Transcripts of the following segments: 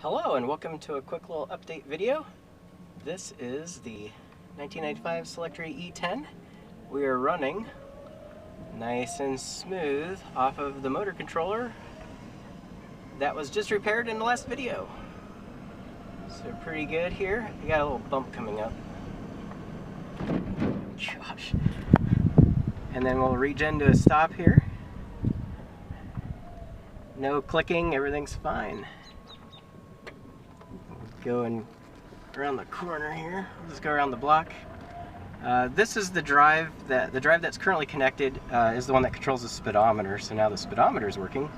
Hello and welcome to a quick little update video. This is the 1995 Solectria E10. We are running nice and smooth off of the motor controller that was just repaired in the last video. So pretty good here. We got a little bump coming up. Gosh. And then we'll regen to a stop here. No clicking, everything's fine. Going around the corner here. Let's go around the block. This is the drive that's currently connected is the one that controls the speedometer. So now the speedometer is working.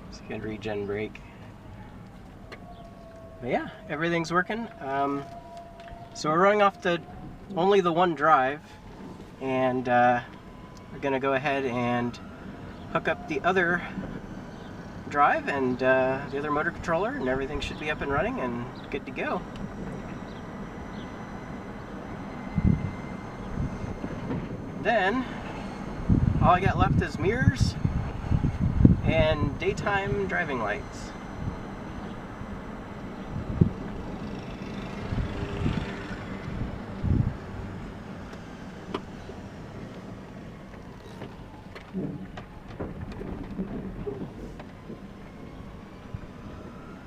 Just gonna regen brake. But yeah, everything's working. So we're running off only the one drive, and we're gonna go ahead and hook up the other drive and the other motor controller, and everything should be up and running and good to go. Then all I got left is mirrors and daytime driving lights.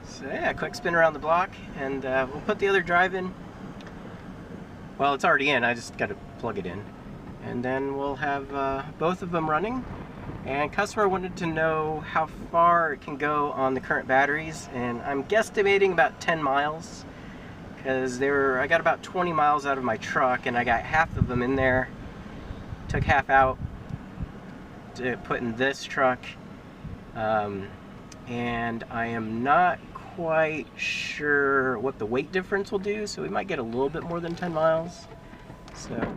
So yeah, quick spin around the block, and we'll put the other drive in. Well, it's already in, I just got to plug it in. And then we'll have both of them running. And customer wanted to know how far it can go on the current batteries, and I'm guesstimating about 10 miles. Because I got about 20 miles out of my truck, and I got half of them in there. Took half out to put in this truck. And I am not quite sure what the weight difference will do, so we might get a little bit more than 10 miles. So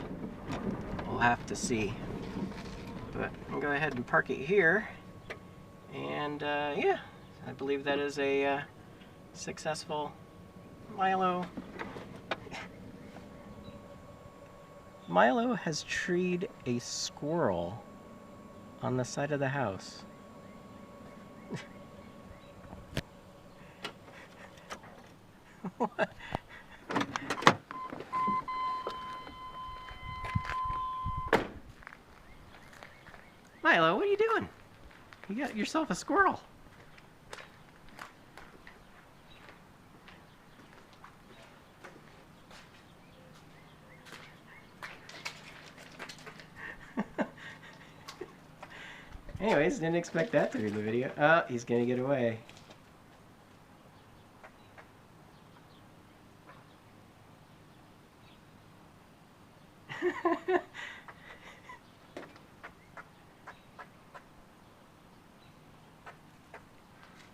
we'll have to see. But I'll go ahead and park it here. And yeah, I believe that is a successful Milo. Milo has treed a squirrel on the side of the house. What? Milo, what are you doing? You got yourself a squirrel. Anyways, didn't expect that to be the video. Oh, he's gonna get away.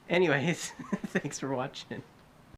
Anyways, thanks for watching.